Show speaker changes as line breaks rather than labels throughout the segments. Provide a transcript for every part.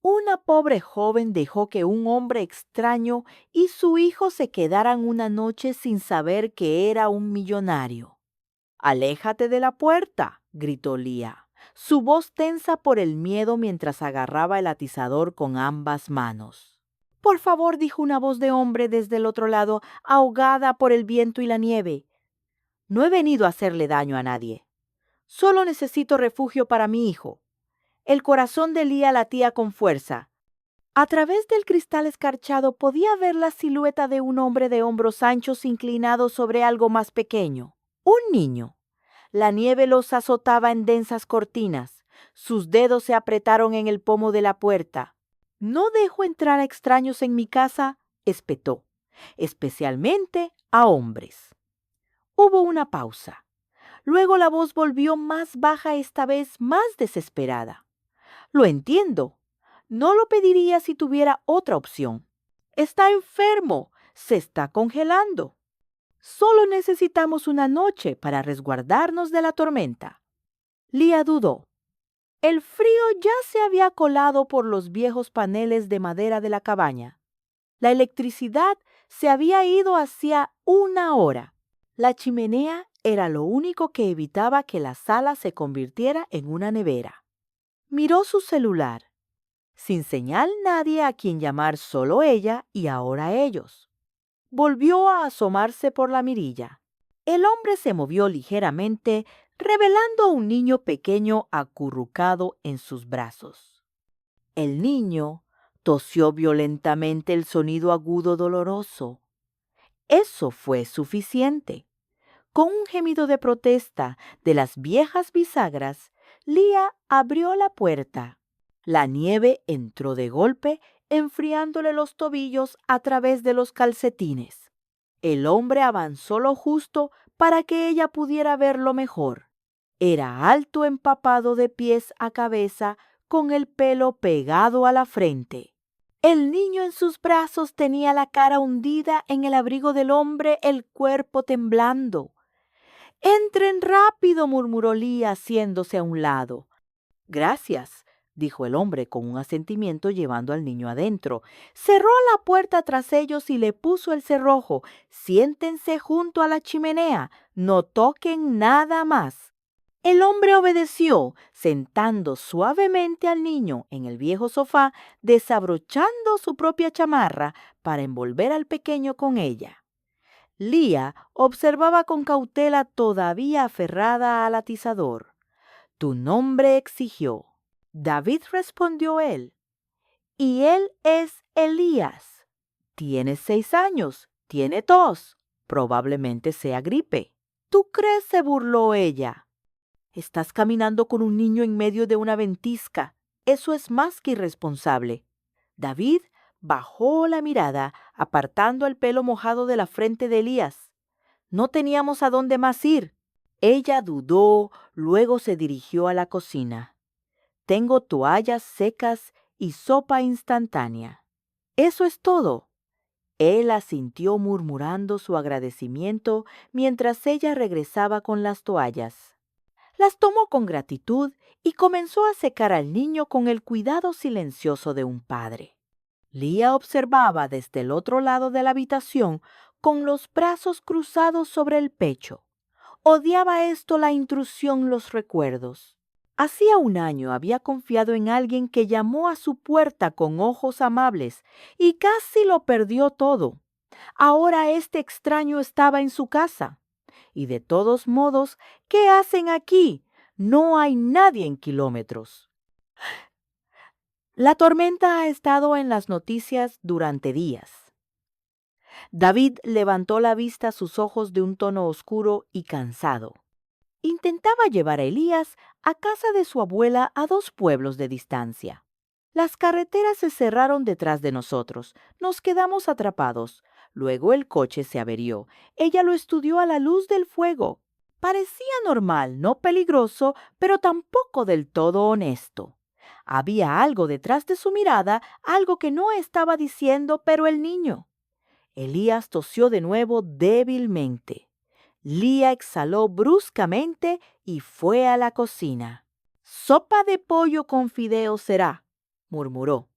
Una pobre joven dejó que un hombre extraño y su hijo se quedaran una noche sin saber que era un millonario. «Aléjate de la puerta», gritó Lía, su voz tensa por el miedo mientras agarraba el atizador con ambas manos. «Por favor», dijo una voz de hombre desde el otro lado, ahogada por el viento y la nieve. «No he venido a hacerle daño a nadie. Solo necesito refugio para mi hijo». El corazón de Lía latía con fuerza. A través del cristal escarchado podía ver la silueta de un hombre de hombros anchos inclinado sobre algo más pequeño. Un niño. La nieve los azotaba en densas cortinas. Sus dedos se apretaron en el pomo de la puerta. «No dejo entrar a extraños en mi casa», espetó, «especialmente a hombres». Hubo una pausa. Luego la voz volvió más baja, esta vez más desesperada. «Lo entiendo. No lo pediría si tuviera otra opción. Está enfermo. Se está congelando. Solo necesitamos una noche para resguardarnos de la tormenta». Lía dudó. El frío ya se había colado por los viejos paneles de madera de la cabaña. La electricidad se había ido hacía una hora. La chimenea era lo único que evitaba que la sala se convirtiera en una nevera. Miró su celular. Sin señal, nadie a quien llamar, solo ella y ahora ellos. Volvió a asomarse por la mirilla. El hombre se movió ligeramente, revelando a un niño pequeño acurrucado en sus brazos. El niño tosió violentamente, el sonido agudo doloroso. Eso fue suficiente. Con un gemido de protesta de las viejas bisagras, Lía abrió la puerta. La nieve entró de golpe, enfriándole los tobillos a través de los calcetines. El hombre avanzó lo justo para que ella pudiera verlo mejor. Era alto, empapado de pies a cabeza, con el pelo pegado a la frente. El niño en sus brazos tenía la cara hundida en el abrigo del hombre, el cuerpo temblando. «Entren rápido», murmuró Lía, haciéndose a un lado. «Gracias», dijo el hombre con un asentimiento, llevando al niño adentro. Cerró la puerta tras ellos y le puso el cerrojo. «Siéntense junto a la chimenea. No toquen nada más». El hombre obedeció, sentando suavemente al niño en el viejo sofá, desabrochando su propia chamarra para envolver al pequeño con ella. Lía observaba con cautela, todavía aferrada al atizador. «Tu nombre», exigió. «David», respondió él. «Y él es Elías. Tiene 6 años, tiene tos. Probablemente sea gripe». «¿Tú crees?», se burló ella. «Estás caminando con un niño en medio de una ventisca. Eso es más que irresponsable». David bajó la mirada, apartando el pelo mojado de la frente de Elías. «No teníamos a dónde más ir». Ella dudó, luego se dirigió a la cocina. «Tengo toallas secas y sopa instantánea». «Eso es todo». Él asintió, murmurando su agradecimiento mientras ella regresaba con las toallas. Las tomó con gratitud y comenzó a secar al niño con el cuidado silencioso de un padre. Lía observaba desde el otro lado de la habitación, con los brazos cruzados sobre el pecho. Odiaba esto, la intrusión, los recuerdos. Hacía un año había confiado en alguien que llamó a su puerta con ojos amables y casi lo perdió todo. Ahora este extraño estaba en su casa. Y de todos modos, ¿qué hacen aquí? No hay nadie en kilómetros. La tormenta ha estado en las noticias durante días. David levantó la vista a sus ojos de un tono oscuro y cansado. Intentaba llevar a Elías a casa de su abuela a 2 pueblos de distancia. Las carreteras se cerraron detrás de nosotros. Nos quedamos atrapados. Luego el coche se averió. Ella lo estudió a la luz del fuego. Parecía normal, no peligroso, pero tampoco del todo honesto. Había algo detrás de su mirada, algo que no estaba diciendo, pero el niño. Elías tosió de nuevo débilmente. Lía exhaló bruscamente y fue a la cocina. «Sopa de pollo con fideos será». murmuró.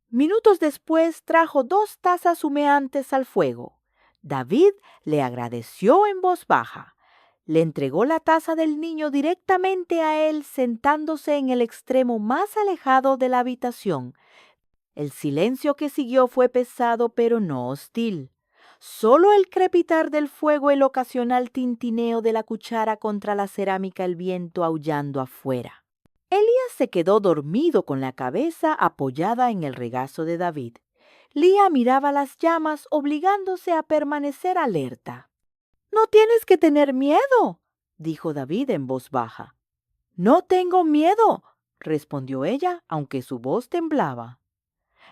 Minutos después trajo 2 tazas humeantes al fuego. David le agradeció en voz baja. Le entregó la taza del niño directamente a él, sentándose en el extremo más alejado de la habitación. El silencio que siguió fue pesado pero no hostil. Solo el crepitar del fuego, el ocasional tintineo de la cuchara contra la cerámica, el viento aullando afuera. Elías se quedó dormido con la cabeza apoyada en el regazo de David. Lía miraba las llamas, obligándose a permanecer alerta. «No tienes que tener miedo», dijo David en voz baja. «No tengo miedo», respondió ella, aunque su voz temblaba.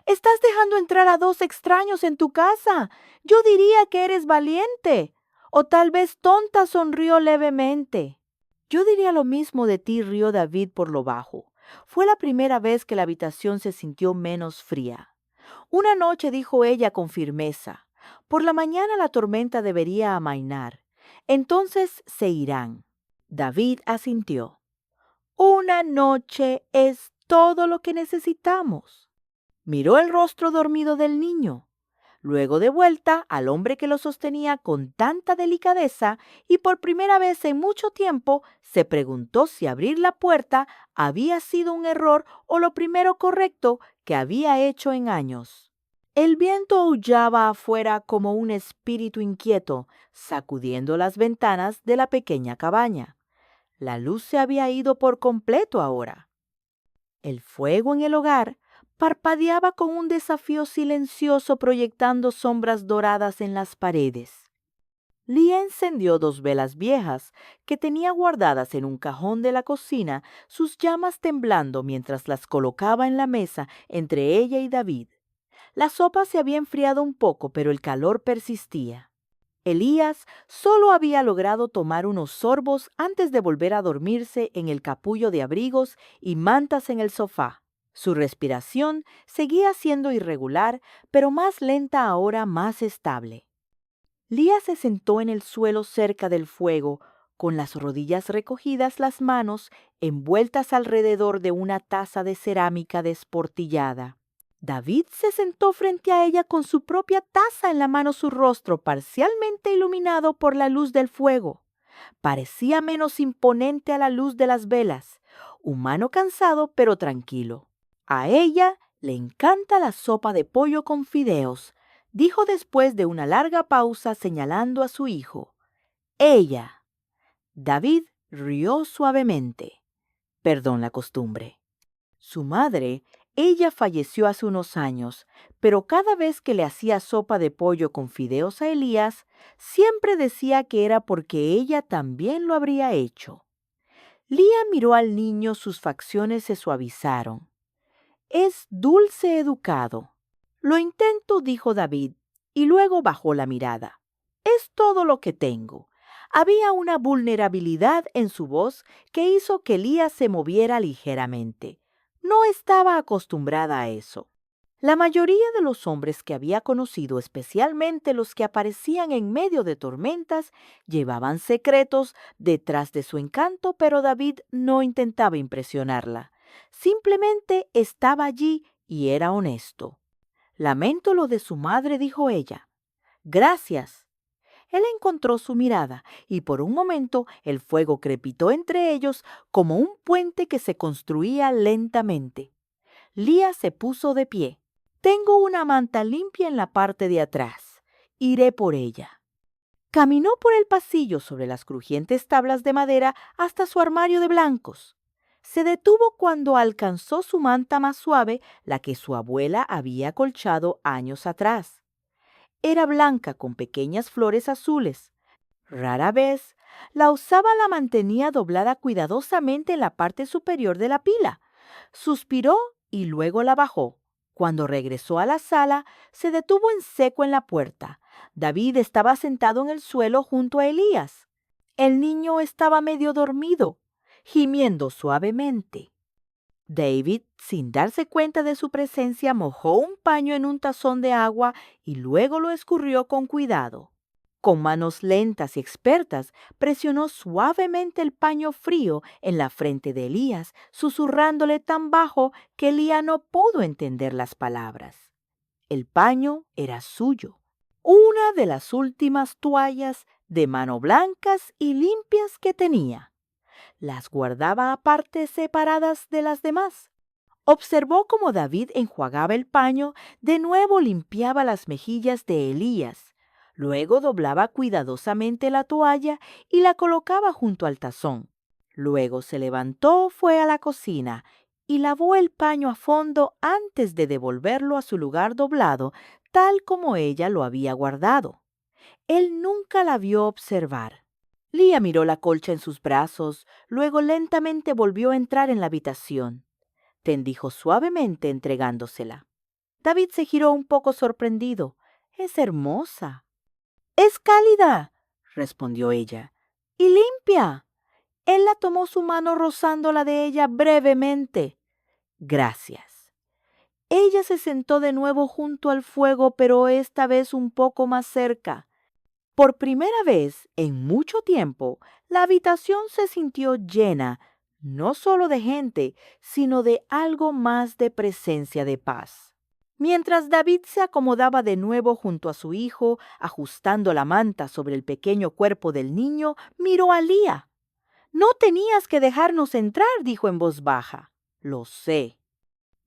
«Estás dejando entrar a 2 extraños en tu casa. Yo diría que eres valiente. O tal vez tonta», sonrió levemente. «Yo diría lo mismo de ti», rió David por lo bajo. Fue la primera vez que la habitación se sintió menos fría. «Una noche», dijo ella con firmeza. «Por la mañana la tormenta debería amainar. Entonces se irán». David asintió. «Una noche es todo lo que necesitamos». Miró el rostro dormido del niño. Luego de vuelta al hombre que lo sostenía con tanta delicadeza y por primera vez en mucho tiempo se preguntó si abrir la puerta había sido un error o lo primero correcto que había hecho en años. El viento aullaba afuera como un espíritu inquieto, sacudiendo las ventanas de la pequeña cabaña. La luz se había ido por completo ahora. El fuego en el hogar parpadeaba con un desafío silencioso, proyectando sombras doradas en las paredes. Lía encendió 2 velas viejas que tenía guardadas en un cajón de la cocina, sus llamas temblando mientras las colocaba en la mesa entre ella y David. La sopa se había enfriado un poco, pero el calor persistía. Elías solo había logrado tomar unos sorbos antes de volver a dormirse en el capullo de abrigos y mantas en el sofá. Su respiración seguía siendo irregular, pero más lenta ahora, más estable. Lía se sentó en el suelo cerca del fuego, con las rodillas recogidas, las manos envueltas alrededor de una taza de cerámica desportillada. David se sentó frente a ella con su propia taza en la mano, su rostro parcialmente iluminado por la luz del fuego. Parecía menos imponente a la luz de las velas, humano cansado pero tranquilo. «A ella le encanta la sopa de pollo con fideos», dijo después de una larga pausa señalando a su hijo. «Ella». David rió suavemente. Perdón la costumbre. Su madre, ella falleció hace unos años, pero cada vez que le hacía sopa de pollo con fideos a Elías, siempre decía que era porque ella también lo habría hecho. Lía miró al niño, sus facciones se suavizaron. «Es dulce educado». «Lo intento», dijo David, y luego bajó la mirada. «Es todo lo que tengo». Había una vulnerabilidad en su voz que hizo que Lía se moviera ligeramente. No estaba acostumbrada a eso. La mayoría de los hombres que había conocido, especialmente los que aparecían en medio de tormentas, llevaban secretos detrás de su encanto, pero David no intentaba impresionarla. Simplemente estaba allí y era honesto. «Lamento lo de su madre», dijo ella. «Gracias». Él encontró su mirada y por un momento el fuego crepitó entre ellos como un puente que se construía lentamente. Lía se puso de pie. «Tengo una manta limpia en la parte de atrás. Iré por ella». Caminó por el pasillo sobre las crujientes tablas de madera hasta su armario de blancos. Se detuvo cuando alcanzó su manta más suave, la que su abuela había acolchado años atrás. Era blanca con pequeñas flores azules. Rara vez la mantenía doblada cuidadosamente en la parte superior de la pila. Suspiró y luego la bajó. Cuando regresó a la sala, se detuvo en seco en la puerta. David estaba sentado en el suelo junto a Elías. El niño estaba medio dormido, gimiendo suavemente. David, sin darse cuenta de su presencia, mojó un paño en un tazón de agua y luego lo escurrió con cuidado. Con manos lentas y expertas, presionó suavemente el paño frío en la frente de Elías, susurrándole tan bajo que Elías no pudo entender las palabras. El paño era suyo, una de las últimas toallas de mano blancas y limpias que tenía. Las guardaba aparte separadas de las demás. Observó cómo David enjuagaba el paño, de nuevo limpiaba las mejillas de Elías, luego doblaba cuidadosamente la toalla y la colocaba junto al tazón. Luego se levantó, fue a la cocina y lavó el paño a fondo antes de devolverlo a su lugar doblado, tal como ella lo había guardado. Él nunca la vio observar. Lía miró la colcha en sus brazos, luego lentamente volvió a entrar en la habitación. Dijo suavemente entregándosela. David se giró un poco sorprendido. «Es hermosa». «Es cálida», respondió ella, «y limpia». Él la tomó su mano rozándola de ella brevemente. «Gracias». Ella se sentó de nuevo junto al fuego, pero esta vez un poco más cerca. Por primera vez en mucho tiempo, la habitación se sintió llena, no solo de gente, sino de algo más de presencia de paz. Mientras David se acomodaba de nuevo junto a su hijo, ajustando la manta sobre el pequeño cuerpo del niño, miró a Lía. «No tenías que dejarnos entrar», dijo en voz baja. «Lo sé».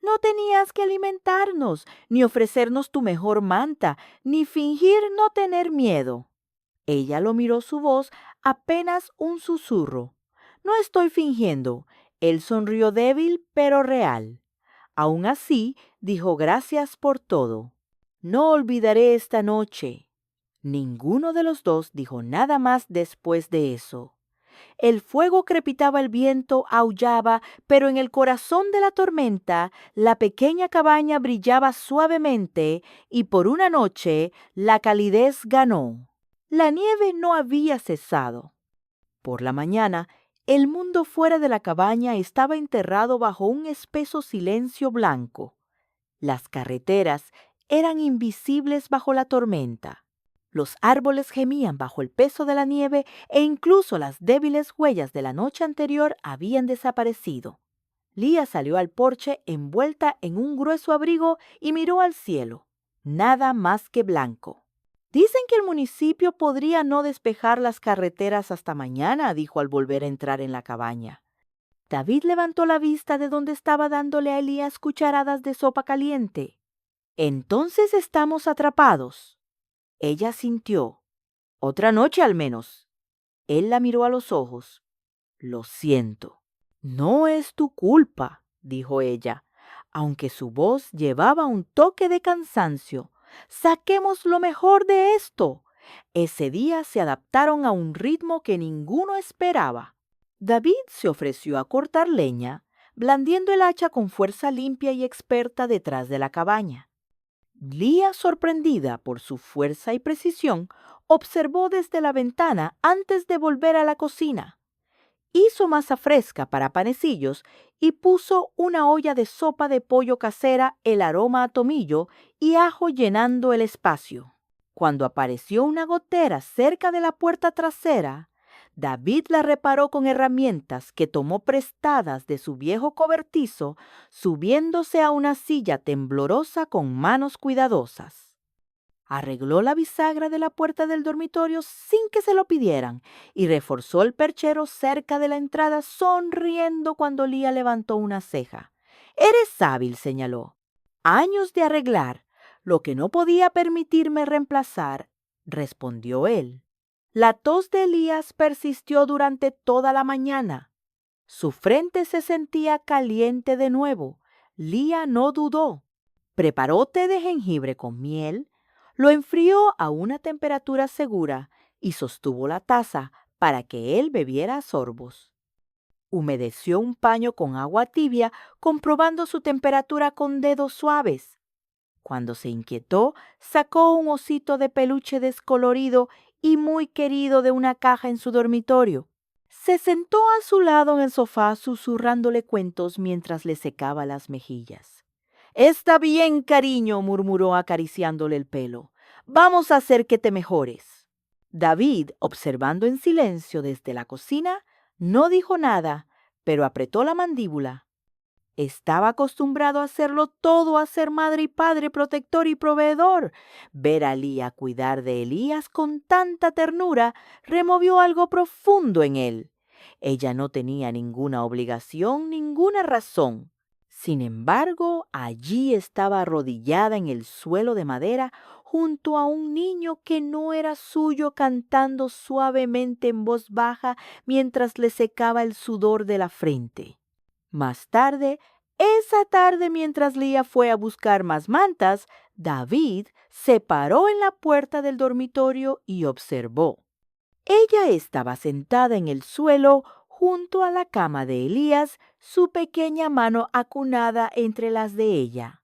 «No tenías que alimentarnos, ni ofrecernos tu mejor manta, ni fingir no tener miedo». Ella lo miró, su voz apenas un susurro. «No estoy fingiendo». Él sonrió débil pero real. Aún así, dijo gracias por todo. «No olvidaré esta noche». Ninguno de los dos dijo nada más después de eso. El fuego crepitaba, el viento aullaba, pero en el corazón de la tormenta, la pequeña cabaña brillaba suavemente y por una noche la calidez ganó. La nieve no había cesado. Por la mañana, el mundo fuera de la cabaña estaba enterrado bajo un espeso silencio blanco. Las carreteras eran invisibles bajo la tormenta. Los árboles gemían bajo el peso de la nieve e incluso las débiles huellas de la noche anterior habían desaparecido. Lía salió al porche envuelta en un grueso abrigo y miró al cielo. Nada más que blanco. «Dicen que el municipio podría no despejar las carreteras hasta mañana», dijo al volver a entrar en la cabaña. David levantó la vista de donde estaba dándole a Elías cucharadas de sopa caliente. «Entonces estamos atrapados». Ella sintió. «Otra noche al menos». Él la miró a los ojos. «Lo siento». «No es tu culpa», dijo ella, aunque su voz llevaba un toque de cansancio. «Saquemos lo mejor de esto». Ese día se adaptaron a un ritmo que ninguno esperaba. David se ofreció a cortar leña, blandiendo el hacha con fuerza limpia y experta detrás de la cabaña. Lía, sorprendida por su fuerza y precisión, observó desde la ventana antes de volver a la cocina. Hizo masa fresca para panecillos y puso una olla de sopa de pollo casera, el aroma a tomillo y ajo llenando el espacio. Cuando apareció una gotera cerca de la puerta trasera, David la reparó con herramientas que tomó prestadas de su viejo cobertizo, subiéndose a una silla temblorosa con manos cuidadosas. Arregló la bisagra de la puerta del dormitorio sin que se lo pidieran y reforzó el perchero cerca de la entrada, sonriendo cuando Lía levantó una ceja. «Eres hábil», señaló. «Años de arreglar, lo que no podía permitirme reemplazar», respondió él. La tos de Elías persistió durante toda la mañana. Su frente se sentía caliente de nuevo. Lía no dudó. Preparó té de jengibre con miel, lo enfrió a una temperatura segura y sostuvo la taza para que él bebiera a sorbos. Humedeció un paño con agua tibia, comprobando su temperatura con dedos suaves. Cuando se inquietó, sacó un osito de peluche descolorido y muy querido de una caja en su dormitorio. Se sentó a su lado en el sofá susurrándole cuentos mientras le secaba las mejillas. «Está bien, cariño», murmuró acariciándole el pelo. «Vamos a hacer que te mejores». David, observando en silencio desde la cocina, no dijo nada, pero apretó la mandíbula. Estaba acostumbrado a hacerlo todo, a ser madre y padre, protector y proveedor. Ver a Lía cuidar de Elías con tanta ternura removió algo profundo en él. Ella no tenía ninguna obligación, ninguna razón. Sin embargo, allí estaba arrodillada en el suelo de madera junto a un niño que no era suyo, cantando suavemente en voz baja mientras le secaba el sudor de la frente. Más tarde, esa tarde, mientras Lía fue a buscar más mantas, David se paró en la puerta del dormitorio y observó. Ella estaba sentada en el suelo junto a la cama de Elías, su pequeña mano acunada entre las de ella.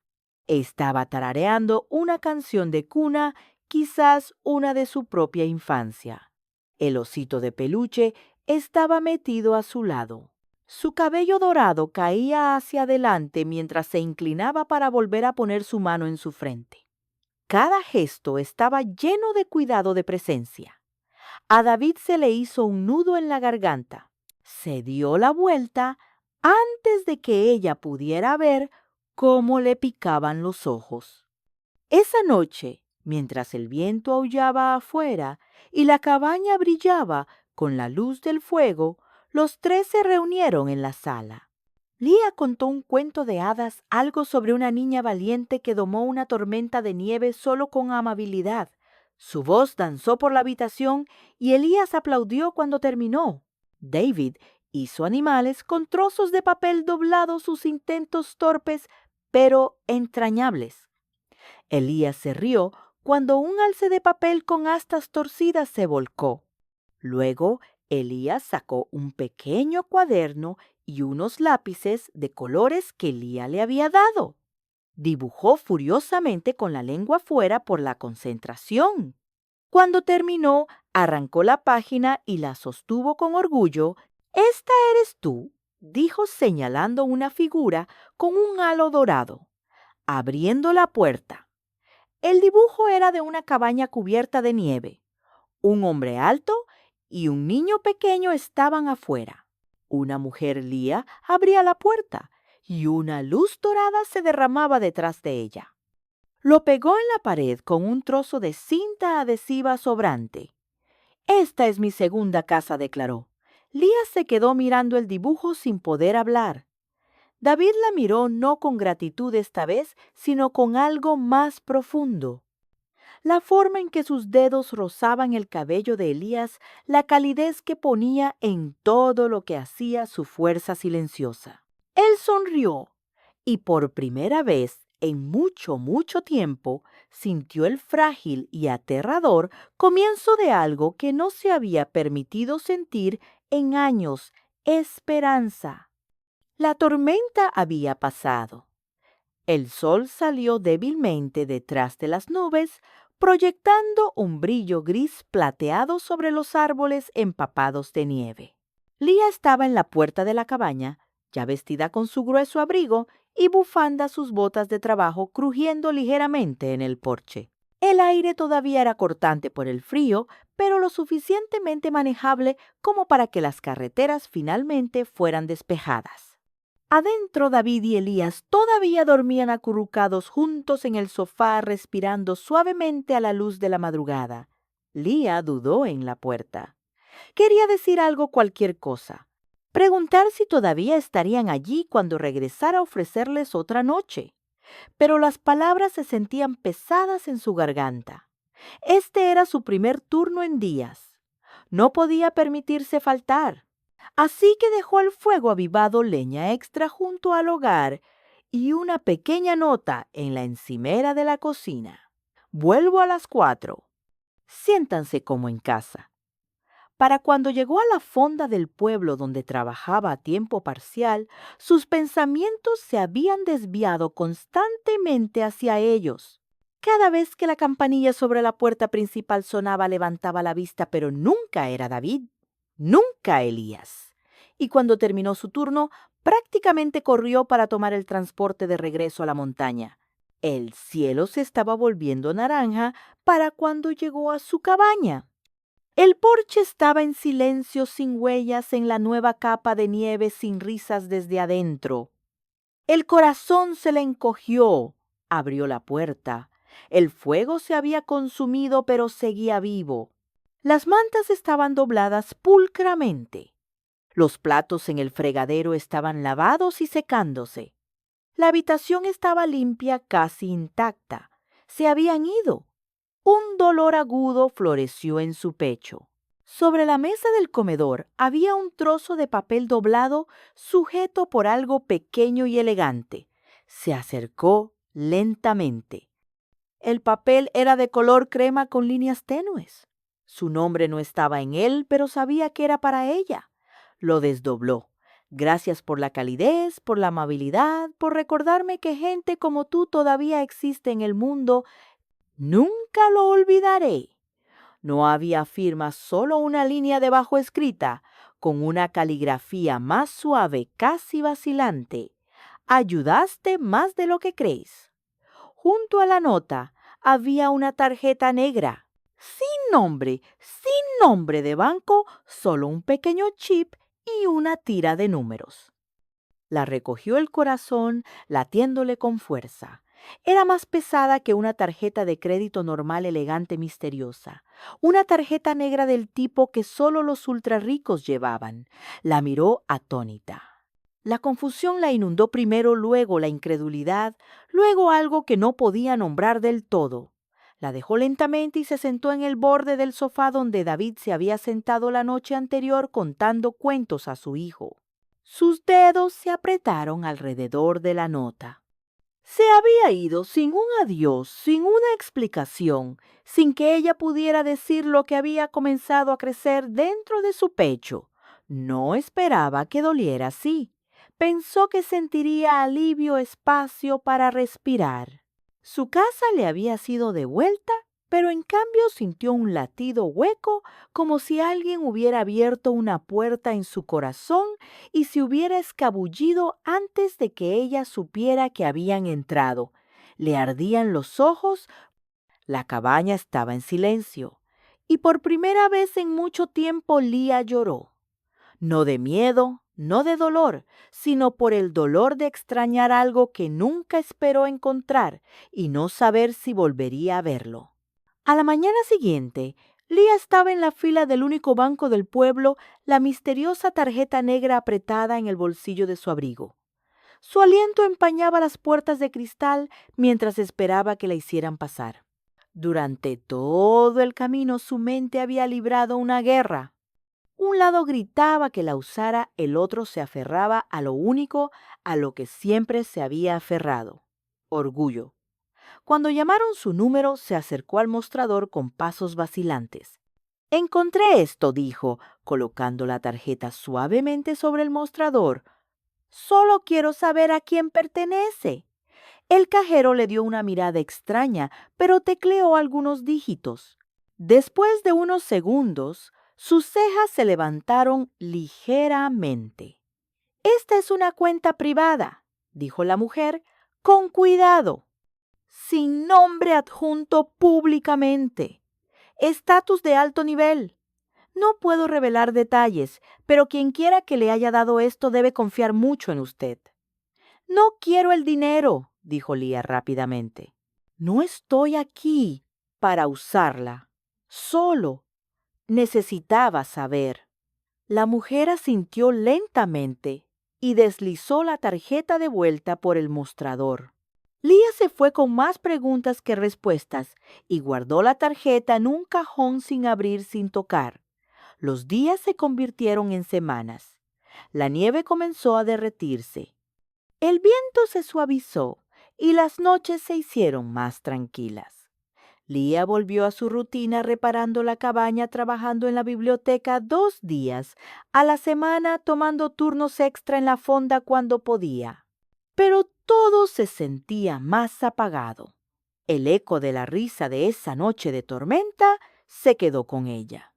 Estaba tarareando una canción de cuna, quizás una de su propia infancia. El osito de peluche estaba metido a su lado. Su cabello dorado caía hacia adelante mientras se inclinaba para volver a poner su mano en su frente. Cada gesto estaba lleno de cuidado de presencia. A David se le hizo un nudo en la garganta. Se dio la vuelta antes de que ella pudiera ver cómo le picaban los ojos. Esa noche, mientras el viento aullaba afuera y la cabaña brillaba con la luz del fuego, los tres se reunieron en la sala. Lía contó un cuento de hadas, algo sobre una niña valiente que domó una tormenta de nieve solo con amabilidad. Su voz danzó por la habitación y Elías aplaudió cuando terminó. David hizo animales con trozos de papel doblado, sus intentos torpes pero entrañables. Elías se rió cuando un alce de papel con astas torcidas se volcó. Luego, Elías sacó un pequeño cuaderno y unos lápices de colores que Lía le había dado. Dibujó furiosamente con la lengua fuera por la concentración. Cuando terminó, arrancó la página y la sostuvo con orgullo. «¿Esta eres tú?», dijo señalando una figura con un halo dorado, abriendo la puerta. El dibujo era de una cabaña cubierta de nieve. Un hombre alto y un niño pequeño estaban afuera. Una mujer Lía abría la puerta y una luz dorada se derramaba detrás de ella. Lo pegó en la pared con un trozo de cinta adhesiva sobrante. «Esta es mi segunda casa», declaró. Lía se quedó mirando el dibujo sin poder hablar. David la miró no con gratitud esta vez, sino con algo más profundo. La forma en que sus dedos rozaban el cabello de Elías, la calidez que ponía en todo lo que hacía su fuerza silenciosa. Él sonrió y por primera vez en mucho, mucho tiempo sintió el frágil y aterrador comienzo de algo que no se había permitido sentir en años: esperanza. La tormenta había pasado. El sol salió débilmente detrás de las nubes, proyectando un brillo gris plateado sobre los árboles empapados de nieve. Lía estaba en la puerta de la cabaña, ya vestida con su grueso abrigo y bufanda, sus botas de trabajo crujiendo ligeramente en el porche. El aire todavía era cortante por el frío, pero lo suficientemente manejable como para que las carreteras finalmente fueran despejadas. Adentro, David y Elías todavía dormían acurrucados juntos en el sofá, respirando suavemente a la luz de la madrugada. Lía dudó en la puerta. Quería decir algo, cualquier cosa. Preguntar si todavía estarían allí cuando regresara a ofrecerles otra noche. Pero las palabras se sentían pesadas en su garganta. Este era su primer turno en días. No podía permitirse faltar. Así que dejó al fuego avivado leña extra junto al hogar y una pequeña nota en la encimera de la cocina. «Vuelvo a las 4. Siéntanse como en casa». Para cuando llegó a la fonda del pueblo donde trabajaba a tiempo parcial, sus pensamientos se habían desviado constantemente hacia ellos. Cada vez que la campanilla sobre la puerta principal sonaba, levantaba la vista, pero nunca era David. Nunca Elías. Y cuando terminó su turno, prácticamente corrió para tomar el transporte de regreso a la montaña. El cielo se estaba volviendo naranja para cuando llegó a su cabaña. El porche estaba en silencio, sin huellas, en la nueva capa de nieve, sin risas desde adentro. El corazón se le encogió. Abrió la puerta. El fuego se había consumido, pero seguía vivo. Las mantas estaban dobladas pulcramente. Los platos en el fregadero estaban lavados y secándose. La habitación estaba limpia, casi intacta. Se habían ido. Un dolor agudo floreció en su pecho. Sobre la mesa del comedor había un trozo de papel doblado sujeto por algo pequeño y elegante. Se acercó lentamente. El papel era de color crema con líneas tenues. Su nombre no estaba en él, pero sabía que era para ella. Lo desdobló. Gracias por la calidez, por la amabilidad, por recordarme que gente como tú todavía existe en el mundo. Nunca lo olvidaré. No había firma, solo una línea debajo escrita, con una caligrafía más suave, casi vacilante. Ayudaste más de lo que crees. Junto a la nota había una tarjeta negra, sin nombre de banco, solo un pequeño chip y una tira de números. La recogió el corazón, latiéndole con fuerza. Era más pesada que una tarjeta de crédito normal, elegante, misteriosa. Una tarjeta negra del tipo que solo los ultrarricos llevaban. La miró atónita. La confusión la inundó primero, luego la incredulidad, luego algo que no podía nombrar del todo. La dejó lentamente y se sentó en el borde del sofá donde David se había sentado la noche anterior contando cuentos a su hijo. Sus dedos se apretaron alrededor de la nota. Se había ido sin un adiós, sin una explicación, sin que ella pudiera decir lo que había comenzado a crecer dentro de su pecho. No esperaba que doliera así. Pensó que sentiría alivio, espacio para respirar. Su casa le había sido devuelta, pero en cambio sintió un latido hueco, como si alguien hubiera abierto una puerta en su corazón y se hubiera escabullido antes de que ella supiera que habían entrado. Le ardían los ojos. La cabaña estaba en silencio, y por primera vez en mucho tiempo Lía lloró. No de miedo, no de dolor, sino por el dolor de extrañar algo que nunca esperó encontrar y no saber si volvería a verlo. A la mañana siguiente, Lía estaba en la fila del único banco del pueblo, la misteriosa tarjeta negra apretada en el bolsillo de su abrigo. Su aliento empañaba las puertas de cristal mientras esperaba que la hicieran pasar. Durante todo el camino su mente había librado una guerra. Un lado gritaba que la usara, el otro se aferraba a lo único a lo que siempre se había aferrado: orgullo. Cuando llamaron su número, se acercó al mostrador con pasos vacilantes. «Encontré esto», dijo, colocando la tarjeta suavemente sobre el mostrador. «Solo quiero saber a quién pertenece». El cajero le dio una mirada extraña, pero tecleó algunos dígitos. Después de unos segundos, sus cejas se levantaron ligeramente. «Esta es una cuenta privada», dijo la mujer, «con cuidado. Sin nombre adjunto públicamente. Estatus de alto nivel. No puedo revelar detalles, pero quien quiera que le haya dado esto debe confiar mucho en usted». «No quiero el dinero», dijo Lía rápidamente. «No estoy aquí para usarla. Solo necesitaba saber». La mujer asintió lentamente y deslizó la tarjeta de vuelta por el mostrador. Lía se fue con más preguntas que respuestas y guardó la tarjeta en un cajón sin abrir, sin tocar. Los días se convirtieron en semanas. La nieve comenzó a derretirse. El viento se suavizó y las noches se hicieron más tranquilas. Lía volvió a su rutina reparando la cabaña, trabajando en la biblioteca 2 días a la semana, tomando turnos extra en la fonda cuando podía. Pero todo se sentía más apagado. El eco de la risa de esa noche de tormenta se quedó con ella.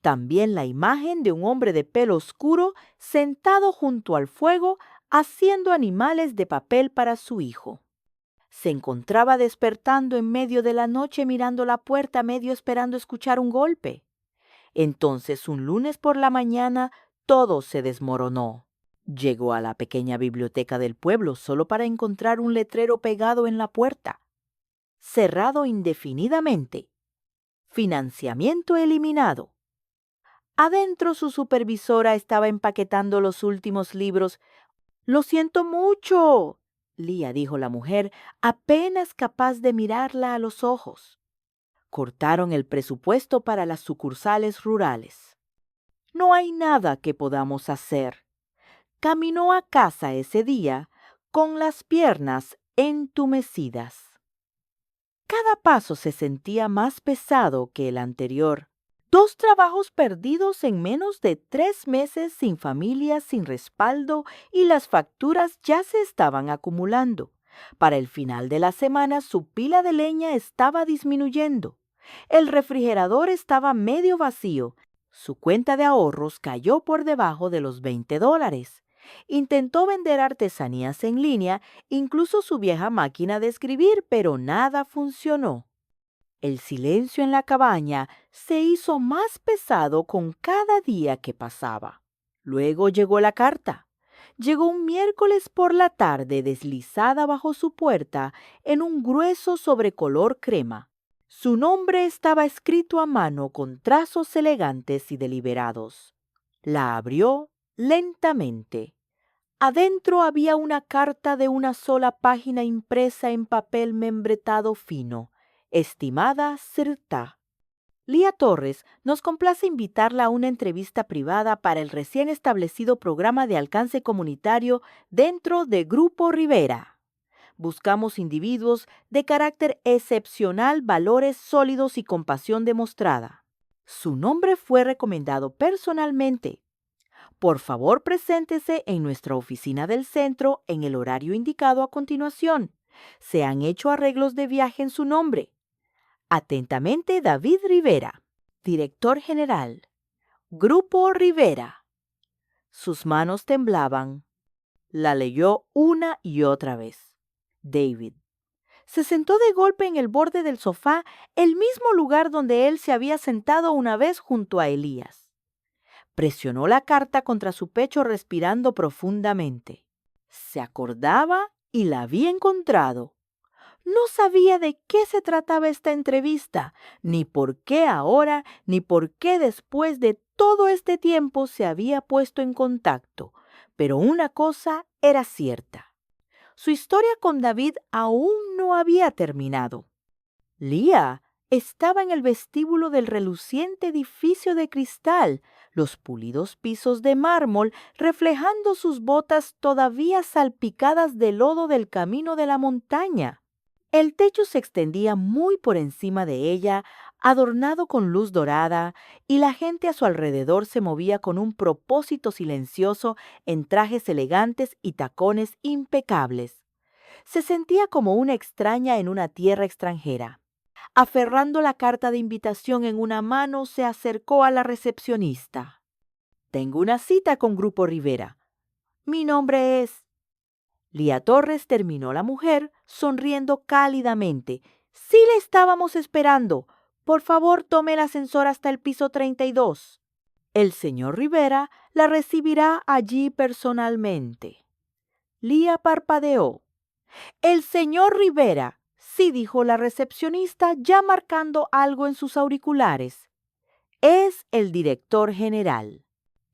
También la imagen de un hombre de pelo oscuro sentado junto al fuego haciendo animales de papel para su hijo. Se encontraba despertando en medio de la noche mirando la puerta, medio esperando escuchar un golpe. Entonces, un lunes por la mañana, todo se desmoronó. Llegó a la pequeña biblioteca del pueblo solo para encontrar un letrero pegado en la puerta. Cerrado indefinidamente. Financiamiento eliminado. Adentro su supervisora estaba empaquetando los últimos libros. «Lo siento mucho», Leah dijo la mujer, apenas capaz de mirarla a los ojos. Cortaron el presupuesto para las sucursales rurales. «No hay nada que podamos hacer». Caminó a casa ese día con las piernas entumecidas. Cada paso se sentía más pesado que el anterior. 2 trabajos perdidos en menos de 3 meses, sin familia, sin respaldo, y las facturas ya se estaban acumulando. Para el final de la semana su pila de leña estaba disminuyendo. El refrigerador estaba medio vacío. Su cuenta de ahorros cayó por debajo de los $20. Intentó vender artesanías en línea, incluso su vieja máquina de escribir, pero nada funcionó. El silencio en la cabaña se hizo más pesado con cada día que pasaba. Luego llegó la carta. Llegó un miércoles por la tarde, deslizada bajo su puerta en un grueso sobrecolor crema. Su nombre estaba escrito a mano con trazos elegantes y deliberados. La abrió lentamente. Adentro había una carta de una sola página impresa en papel membretado fino. Estimada Sirta, Leah Torres, nos complace invitarla a una entrevista privada para el recién establecido programa de alcance comunitario dentro de Grupo Rivera. Buscamos individuos de carácter excepcional, valores sólidos y compasión demostrada. Su nombre fue recomendado personalmente. Por favor, preséntese en nuestra oficina del centro en el horario indicado a continuación. Se han hecho arreglos de viaje en su nombre. Atentamente, David Rivera, Director General. Grupo Rivera. Sus manos temblaban. La leyó una y otra vez. David. Se sentó de golpe en el borde del sofá, el mismo lugar donde él se había sentado una vez junto a Elías. Presionó la carta contra su pecho respirando profundamente. Se acordaba y la había encontrado. No sabía de qué se trataba esta entrevista, ni por qué ahora, ni por qué después de todo este tiempo se había puesto en contacto, pero una cosa era cierta. Su historia con David aún no había terminado. Leah estaba en el vestíbulo del reluciente edificio de cristal, los pulidos pisos de mármol reflejando sus botas todavía salpicadas de lodo del camino de la montaña. El techo se extendía muy por encima de ella, adornado con luz dorada, y la gente a su alrededor se movía con un propósito silencioso en trajes elegantes y tacones impecables. Se sentía como una extraña en una tierra extranjera. Aferrando la carta de invitación en una mano, se acercó a la recepcionista. «Tengo una cita con Grupo Rivera. Mi nombre es...» Leah Torres, terminó la mujer, sonriendo cálidamente. «Sí le estábamos esperando. Por favor, tome el ascensor hasta el piso 32. El señor Rivera la recibirá allí personalmente». Leah parpadeó. «El señor Rivera», sí, dijo la recepcionista, ya marcando algo en sus auriculares. «Es el director general».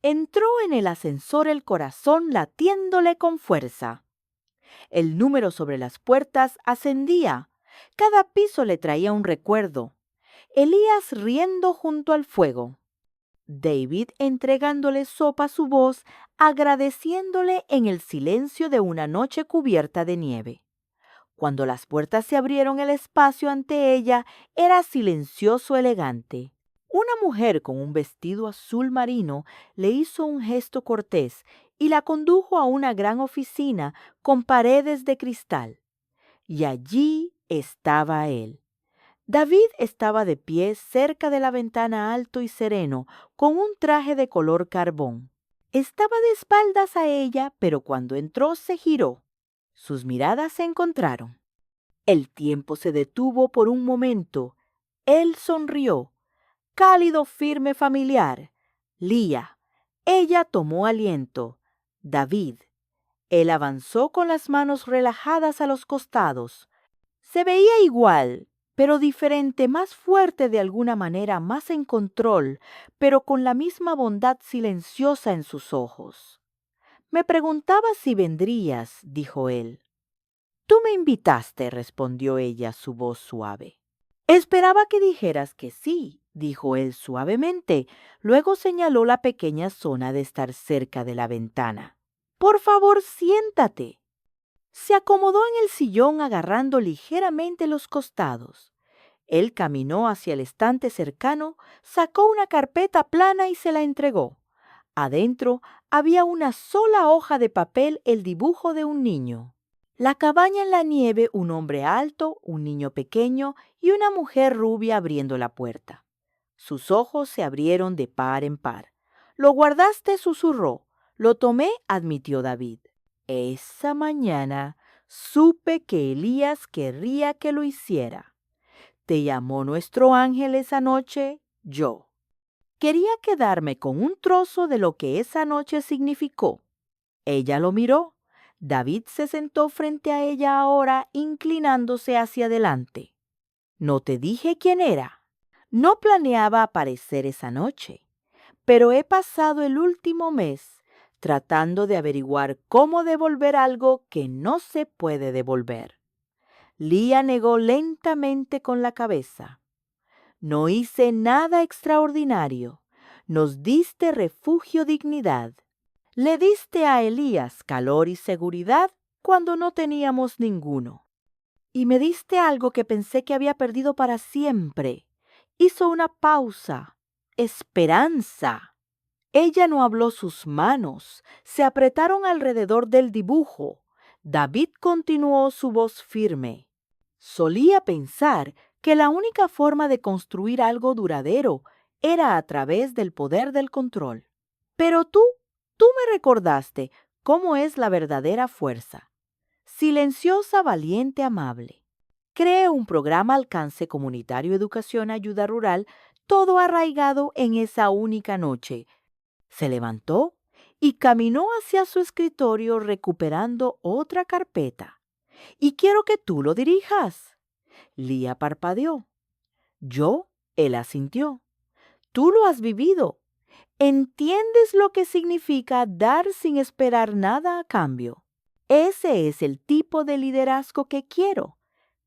Entró en el ascensor, el corazón latiéndole con fuerza. El número sobre las puertas ascendía. Cada piso le traía un recuerdo. Elías riendo junto al fuego. David entregándole sopa a su voz, agradeciéndole en el silencio de una noche cubierta de nieve. Cuando las puertas se abrieron, el espacio ante ella era silencioso, elegante. Una mujer con un vestido azul marino le hizo un gesto cortés y la condujo a una gran oficina con paredes de cristal. Y allí estaba él. David estaba de pie cerca de la ventana, alto y sereno, con un traje de color carbón. Estaba de espaldas a ella, pero cuando entró se giró. Sus miradas se encontraron. El tiempo se detuvo por un momento. Él sonrió. cálido, firme, familiar. Lía. Ella tomó aliento. David. Él avanzó con las manos relajadas a los costados. Se veía igual, pero diferente, más fuerte de alguna manera, más en control, pero con la misma bondad silenciosa en sus ojos. Me preguntaba si vendrías, dijo él. Tú me invitaste, respondió ella, su voz suave. Esperaba que dijeras que sí, dijo él suavemente. Luego señaló la pequeña zona de estar cerca de la ventana. Por favor, siéntate. Se acomodó en el sillón agarrando ligeramente los costados. Él caminó hacia el estante cercano, sacó una carpeta plana y se la entregó. Adentro había una sola hoja de papel, el dibujo de un niño. La cabaña en la nieve, un hombre alto, un niño pequeño y una mujer rubia abriendo la puerta. Sus ojos se abrieron de par en par. «¿Lo guardaste?», susurró. «Lo tomé», admitió David. «Esa mañana supe que Elías querría que lo hiciera. ¿Te llamó nuestro ángel esa noche?» «Yo. Quería quedarme con un trozo de lo que esa noche significó». Ella lo miró. David se sentó frente a ella ahora, inclinándose hacia adelante. «¿No te dije quién era? No planeaba aparecer esa noche, pero he pasado el último mes tratando de averiguar cómo devolver algo que no se puede devolver». Lía negó lentamente con la cabeza. «No hice nada extraordinario. Nos diste refugio, dignidad. Le diste a Elías calor y seguridad cuando no teníamos ninguno. Y me diste algo que pensé que había perdido para siempre». Hizo una pausa. «Esperanza». Ella no habló, sus manos se apretaron alrededor del dibujo. David continuó, su voz firme. «Solía pensar que la única forma de construir algo duradero era a través del poder del control. Pero tú me recordaste cómo es la verdadera fuerza. Silenciosa, valiente, amable. Creé un programa Alcance Comunitario Educación Ayuda Rural, todo arraigado en esa única noche». Se levantó y caminó hacia su escritorio recuperando otra carpeta. «Y quiero que tú lo dirijas». Lía parpadeó. «¿Yo?», él asintió. «Tú lo has vivido. ¿Entiendes lo que significa dar sin esperar nada a cambio? Ese es el tipo de liderazgo que quiero».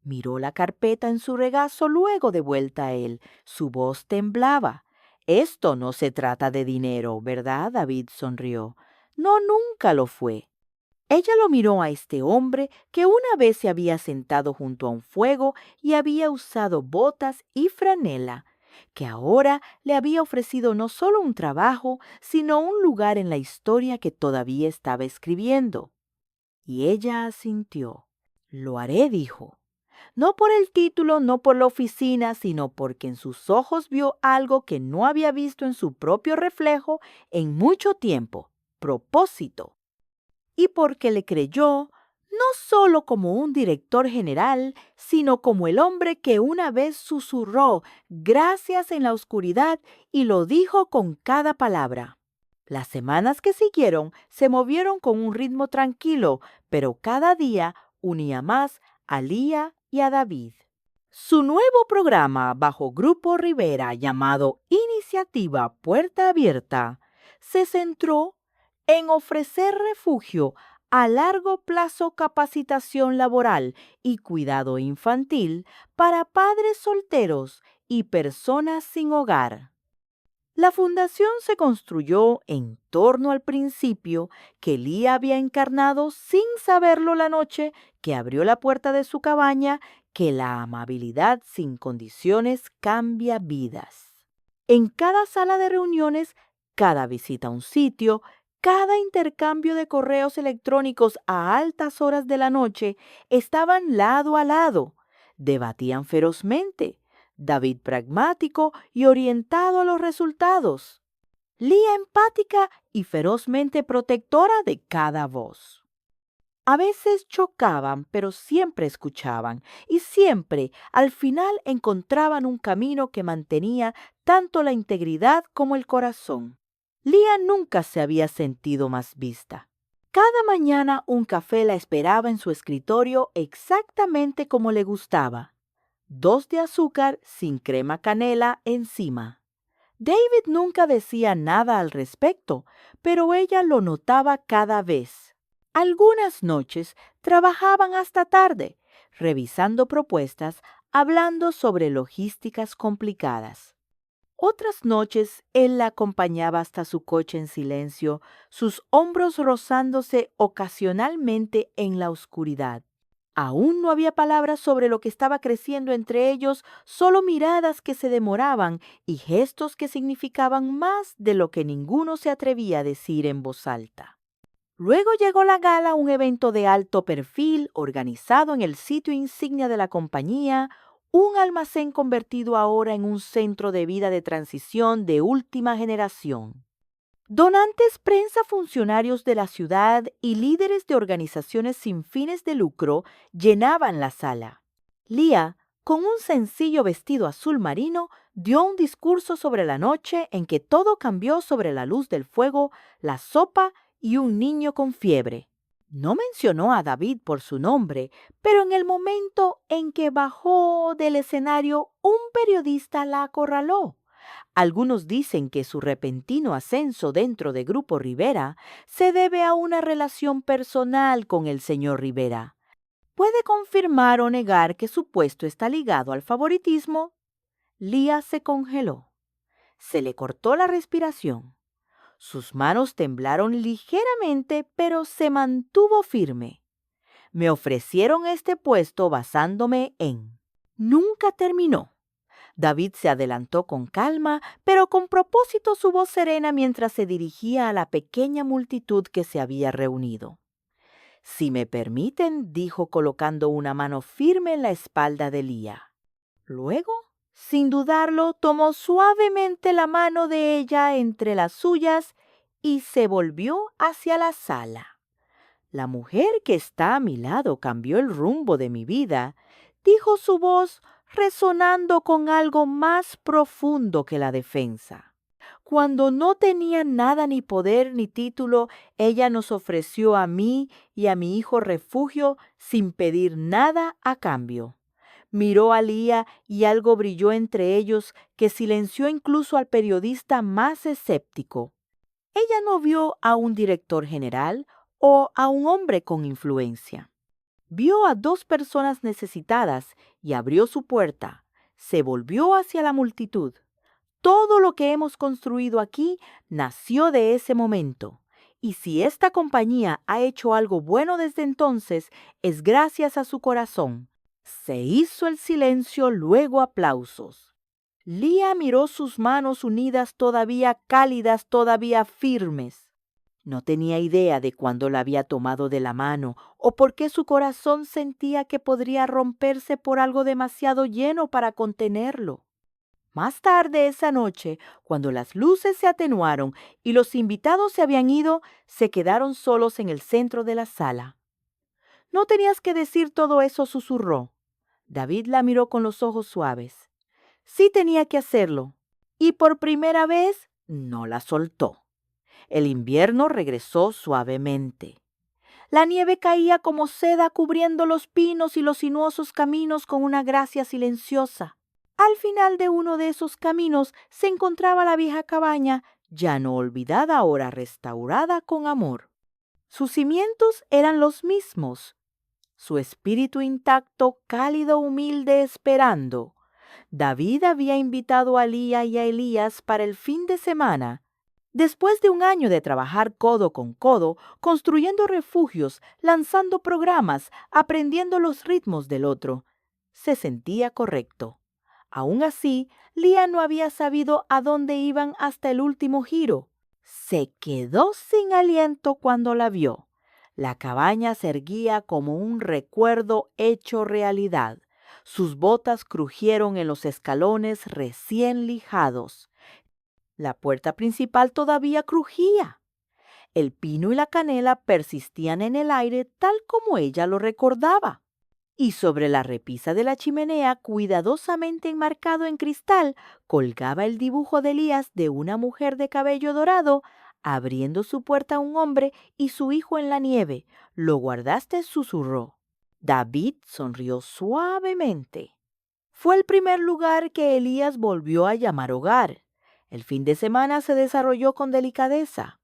Miró la carpeta en su regazo, luego de vuelta a él. Su voz temblaba. «Esto no se trata de dinero, ¿verdad?», David sonrió. «No, nunca lo fue». Ella lo miró a este hombre que una vez se había sentado junto a un fuego y había usado botas y franela, que ahora le había ofrecido no solo un trabajo, sino un lugar en la historia que todavía estaba escribiendo. Y ella asintió. «Lo haré», dijo. No por el título, no por la oficina, sino porque en sus ojos vio algo que no había visto en su propio reflejo en mucho tiempo: propósito. Y porque le creyó, no solo como un director general, sino como el hombre que una vez susurró gracias en la oscuridad y lo dijo con cada palabra. Las semanas que siguieron se movieron con un ritmo tranquilo, pero cada día unía más a Lía y a David. Su nuevo programa bajo Grupo Rivera, llamado Iniciativa Puerta Abierta, se centró en ofrecer refugio a largo plazo, capacitación laboral y cuidado infantil para padres solteros y personas sin hogar. La fundación se construyó en torno al principio que Lía había encarnado sin saberlo la noche que abrió la puerta de su cabaña, que la amabilidad sin condiciones cambia vidas. En cada sala de reuniones, cada visita a un sitio, cada intercambio de correos electrónicos a altas horas de la noche, estaban lado a lado, debatían ferozmente. David pragmático y orientado a los resultados. Lía empática y ferozmente protectora de cada voz. A veces chocaban, pero siempre escuchaban y siempre, al final, encontraban un camino que mantenía tanto la integridad como el corazón. Leah nunca se había sentido más vista. Cada mañana un café la esperaba en su escritorio exactamente como le gustaba. 2 de azúcar sin crema canela encima. David nunca decía nada al respecto, pero ella lo notaba cada vez. Algunas noches trabajaban hasta tarde, revisando propuestas, hablando sobre logísticas complicadas. Otras noches él la acompañaba hasta su coche en silencio, sus hombros rozándose ocasionalmente en la oscuridad. Aún no había palabras sobre lo que estaba creciendo entre ellos, solo miradas que se demoraban y gestos que significaban más de lo que ninguno se atrevía a decir en voz alta. Luego llegó la gala, un evento de alto perfil organizado en el sitio insignia de la compañía, un almacén convertido ahora en un centro de vida de transición de última generación. Donantes, prensa, funcionarios de la ciudad y líderes de organizaciones sin fines de lucro llenaban la sala. Leah, con un sencillo vestido azul marino, dio un discurso sobre la noche en que todo cambió sobre la luz del fuego, la sopa y un niño con fiebre. No mencionó a David por su nombre, pero en el momento en que bajó del escenario, un periodista la acorraló. Algunos dicen que su repentino ascenso dentro de Grupo Rivera se debe a una relación personal con el señor Rivera. ¿Puede confirmar o negar que su puesto está ligado al favoritismo? Leah se congeló. Se le cortó la respiración. Sus manos temblaron ligeramente, pero se mantuvo firme. Me ofrecieron este puesto basándome en... Nunca terminó. David se adelantó con calma, pero con propósito su voz serena mientras se dirigía a la pequeña multitud que se había reunido. «Si me permiten», dijo colocando una mano firme en la espalda de Leah. Luego, sin dudarlo, tomó suavemente la mano de ella entre las suyas y se volvió hacia la sala. «La mujer que está a mi lado cambió el rumbo de mi vida», dijo su voz resonando con algo más profundo que la defensa. «Cuando no tenía nada, ni poder ni título, ella nos ofreció a mí y a mi hijo refugio sin pedir nada a cambio». Miró a Leah y algo brilló entre ellos que silenció incluso al periodista más escéptico. Ella no vio a un director general o a un hombre con influencia. Vio a 2 personas necesitadas y abrió su puerta. Se volvió hacia la multitud. Todo lo que hemos construido aquí nació de ese momento. Y si esta compañía ha hecho algo bueno desde entonces, es gracias a su corazón. Se hizo el silencio, luego aplausos. Leah miró sus manos unidas, todavía cálidas, todavía firmes. No tenía idea de cuándo la había tomado de la mano o por qué su corazón sentía que podría romperse por algo demasiado lleno para contenerlo. Más tarde esa noche, cuando las luces se atenuaron y los invitados se habían ido, se quedaron solos en el centro de la sala. «No tenías que decir todo eso», susurró. David la miró con los ojos suaves. Sí tenía que hacerlo. Y por primera vez no la soltó. El invierno regresó suavemente. La nieve caía como seda cubriendo los pinos y los sinuosos caminos con una gracia silenciosa. Al final de uno de esos caminos se encontraba la vieja cabaña, ya no olvidada, ahora restaurada con amor. Sus cimientos eran los mismos, su espíritu intacto, cálido, humilde, esperando. David había invitado a Leah y a Elías para el fin de semana. Después de un año de trabajar codo con codo, construyendo refugios, lanzando programas, aprendiendo los ritmos del otro, se sentía correcto. Aún así, Leah no había sabido a dónde iban hasta el último giro. Se quedó sin aliento cuando la vio. La cabaña se erguía como un recuerdo hecho realidad. Sus botas crujieron en los escalones recién lijados. La puerta principal todavía crujía. El pino y la canela persistían en el aire tal como ella lo recordaba. Y sobre la repisa de la chimenea, cuidadosamente enmarcado en cristal, colgaba el dibujo de Elías de una mujer de cabello dorado, abriendo su puerta a un hombre y su hijo en la nieve. ¿Lo guardaste?, susurró. David sonrió suavemente. Fue el primer lugar que Elías volvió a llamar hogar. El fin de semana se desarrolló con delicadeza.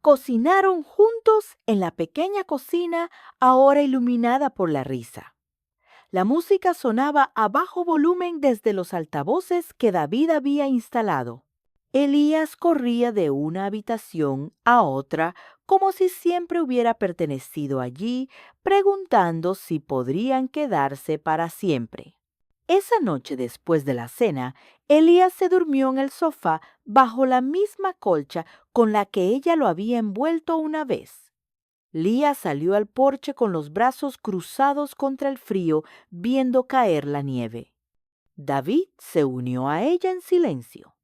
Cocinaron juntos en la pequeña cocina, ahora iluminada por la risa. La música sonaba a bajo volumen desde los altavoces que David había instalado. Elías corría de una habitación a otra como si siempre hubiera pertenecido allí, preguntando si podrían quedarse para siempre. Esa noche después de la cena, Elías se durmió en el sofá bajo la misma colcha con la que ella lo había envuelto una vez. Lía salió al porche con los brazos cruzados contra el frío, viendo caer la nieve. David se unió a ella en silencio.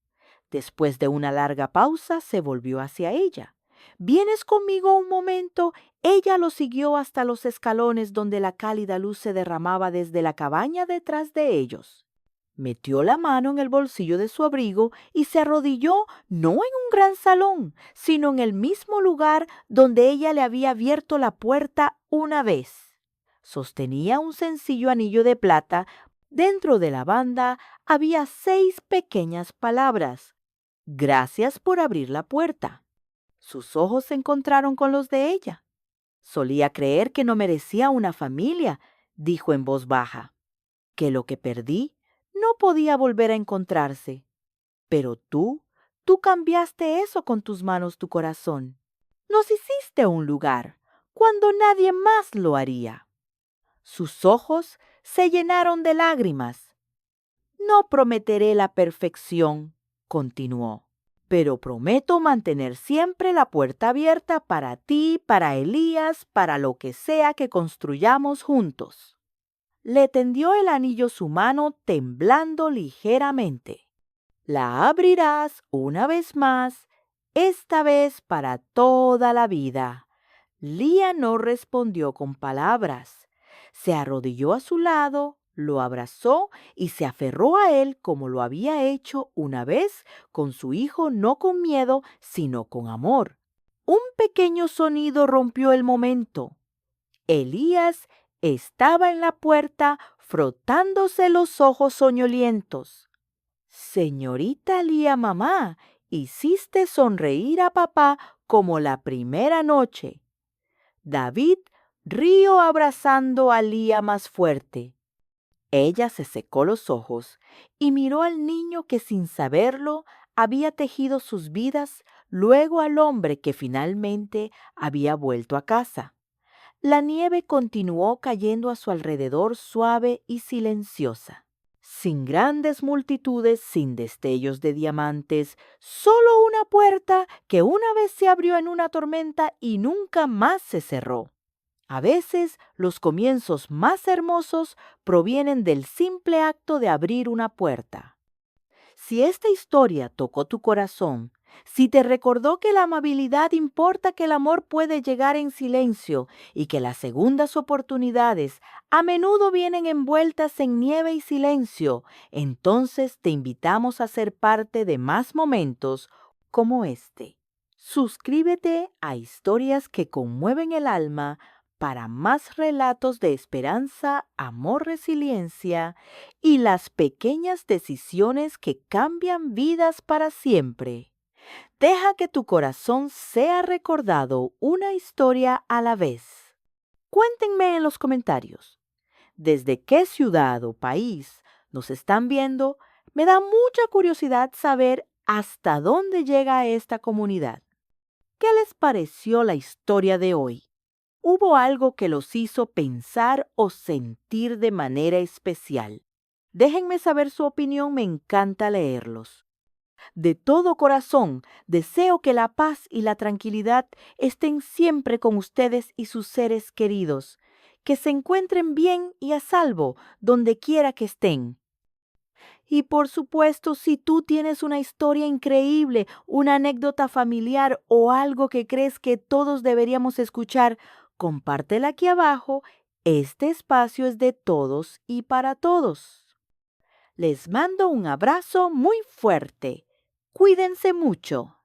Después de una larga pausa, se volvió hacia ella. ¿Vienes conmigo un momento? Ella lo siguió hasta los escalones donde la cálida luz se derramaba desde la cabaña detrás de ellos. Metió la mano en el bolsillo de su abrigo y se arrodilló no en un gran salón, sino en el mismo lugar donde ella le había abierto la puerta una vez. Sostenía un sencillo anillo de plata. Dentro de la banda había 6 pequeñas palabras. Gracias por abrir la puerta. Sus ojos se encontraron con los de ella. Solía creer que no merecía una familia, dijo en voz baja, que lo que perdí no podía volver a encontrarse. Pero tú cambiaste eso con tus manos, tu corazón. Nos hiciste un lugar cuando nadie más lo haría. Sus ojos se llenaron de lágrimas. No prometeré la perfección, continuó, pero prometo mantener siempre la puerta abierta para ti, para Elías, para lo que sea que construyamos juntos. Le tendió el anillo su mano, temblando ligeramente. La abrirás una vez más, esta vez para toda la vida. Lía no respondió con palabras. Se arrodilló a su lado, lo abrazó y se aferró a él como lo había hecho una vez con su hijo, no con miedo, sino con amor. Un pequeño sonido rompió el momento. Elías estaba en la puerta frotándose los ojos soñolientos. Señorita Lía, mamá, hiciste sonreír a papá como la primera noche. David rió abrazando a Lía más fuerte. Ella se secó los ojos y miró al niño que sin saberlo había tejido sus vidas, luego al hombre que finalmente había vuelto a casa. La nieve continuó cayendo a su alrededor suave y silenciosa. Sin grandes multitudes, sin destellos de diamantes, solo una puerta que una vez se abrió en una tormenta y nunca más se cerró. A veces, los comienzos más hermosos provienen del simple acto de abrir una puerta. Si esta historia tocó tu corazón, si te recordó que la amabilidad importa, que el amor puede llegar en silencio y que las segundas oportunidades a menudo vienen envueltas en nieve y silencio, entonces te invitamos a ser parte de más momentos como este. Suscríbete a Historias que conmueven el alma para más relatos de esperanza, amor, resiliencia y las pequeñas decisiones que cambian vidas para siempre. Deja que tu corazón sea recordado, una historia a la vez. Cuéntenme en los comentarios, ¿desde qué ciudad o país nos están viendo? Me da mucha curiosidad saber hasta dónde llega esta comunidad. ¿Qué les pareció la historia de hoy? ¿Hubo algo que los hizo pensar o sentir de manera especial? Déjenme saber su opinión, me encanta leerlos. De todo corazón, deseo que la paz y la tranquilidad estén siempre con ustedes y sus seres queridos, que se encuentren bien y a salvo donde quiera que estén. Y por supuesto, si tú tienes una historia increíble, una anécdota familiar o algo que crees que todos deberíamos escuchar, compártela aquí abajo. Este espacio es de todos y para todos. Les mando un abrazo muy fuerte. Cuídense mucho.